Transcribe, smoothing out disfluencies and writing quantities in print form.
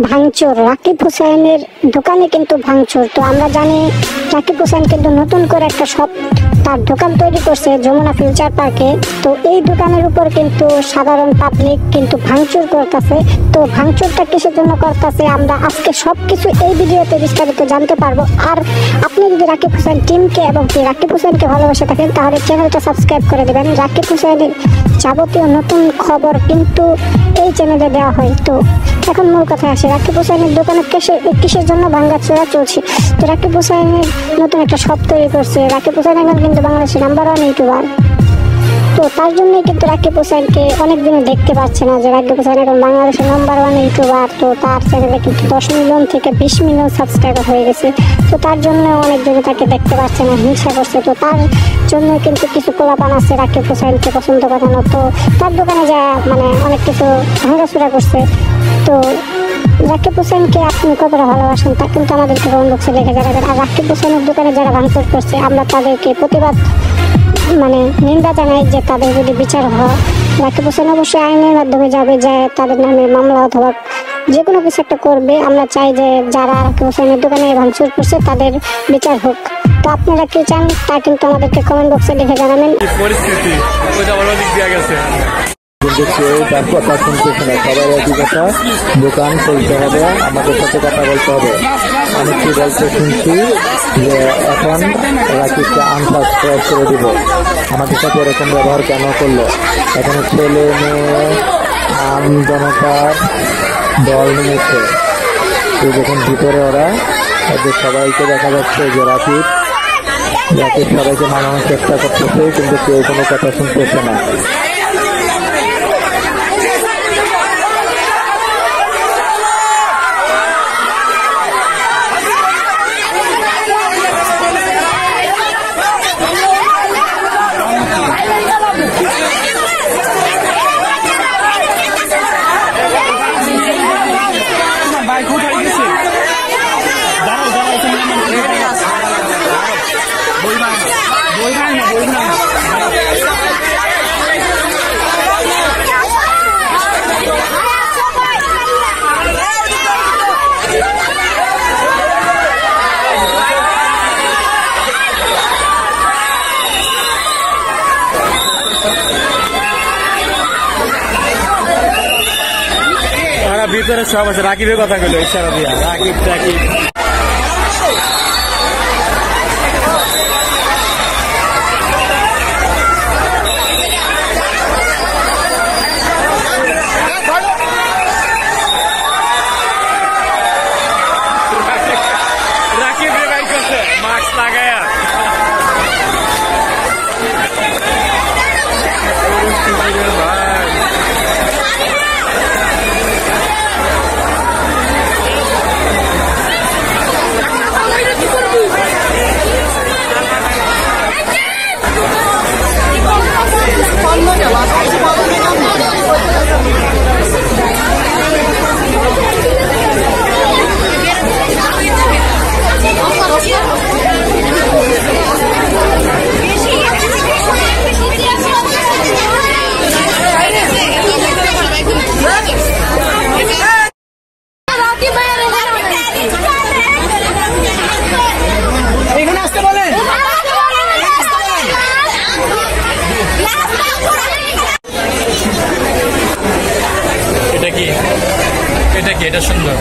ভাঙচুর রাকিব হুসাইনের দোকানে কিন্তু ভাঙচুর। তো আমরা জানি রাকিব হুসাইন কিন্তু নতুন করে একটা শপ তার দোকান তৈরি করছে যমুনা ফিউচার পার্কে। তো এই দোকানের উপর কিন্তু সাধারণ পাবলিক কিন্তু ভাঙচুর করতেছে। তো ভাঙচুরটা কিসের জন্য করতেছে আমরা আজকে সবকিছু এই ভিডিওতে বিস্তারিত জানতে পারবো। আর আপনি যদি রাকিব হুসাইন টিমকে এবং রাকিব হুসাইনকে ভালোবাসে থাকেন তাহলে চ্যানেলটা সাবস্ক্রাইব করে দেবেন। রাকিব হুসাইনের যাবতীয় নতুন খবর কিন্তু এই চ্যানেলে দেওয়া হয়। তো এখন মূল কথা আসে, রাকিব হুসাইনের দোকানে কিসের জন্য ভাঙাচোরা চলছে। তো রাকিব হুসাইনের নতুন একটা শপ তৈরি করছে। রাকিব হুসাইন এখন কিন্তু বাংলাদেশের নাম্বার 1 ইউটিউবার। তো তার জন্যই কিন্তু রাকিব হুসাইনকে অনেকদিনও দেখতে পাচ্ছে না যে রাকিব হুসাইন এখন বাংলাদেশের নাম্বার 1 ইউটিউবার। তো তার চ্যানেলে কিন্তু 10 মিলিয়ন থেকে 20 মিলিয়ন সাবস্ক্রাইবার হয়ে গেছে। তো তার জন্য অনেকজন তাকে দেখতে পাচ্ছে না, হিংসা করছে। তো তার জন্য কিন্তু কিছু পোলাপান আছে রাকিব হুসাইনকে পছন্দ করে না। তো তার দোকানে যা অনেক কিছু ভাঙাচোরা করছে। তো রাকিব হুসাইনকে আপনি কতটা ভালোবাসেন তা কিন্তু আমাদেরকে কমেন্ট বক্সে লিখে জানাবেন। আর রাকিব হুসাইনের দোকানে যারা ভাঙচুর করছে আমরা তাদেরকে প্রতিবাদ নিন্দা জানাই যে তাদের যদি বিচার হয়। রাকিব হুসাইন অবশ্যই আইনের মাধ্যমে যাবে, যে তাদের নামে মামলা অথবা যে কোনো কিছু একটা করবে। আমরা চাই যে যারা রাকিব হুসাইনের দোকানে ভাঙচুর করছে তাদের বিচার হোক। তো আপনারা কি চান তা কিন্তু আমাদেরকে কমেন্ট বক্সে লিখে জানাবেন। কিন্তু কেউ তার কথা শুনতেছে না, সবাই একই কথা, দোকান খুলতে হবে, আমাদের সাথে কথা বলতে হবে। আমি কি বলতে শুনছি যে এখন রাকিবকে আনসাবস্ক্রাইব করে দিব। আমাদের সাথে এরকম ব্যবহার কেন করলো? এখানে ছেলে মেয়ে জনতার দল নিয়েছে। এই যখন ভিতরে ওরা এদের সবাইকে দেখা যাচ্ছে যে রাকিব সবাইকে মানানোর চেষ্টা করতেছে, কিন্তু কেউ কোনো কথা শুনতেছে না। ভিতরে সব আছে, রাকিবের কথা কইলো ইশারা দিয়া, রাকিব রাকিব। রাকিব রে ভাই করছে মাস্ক লাগায়া। এটা সুন্দর।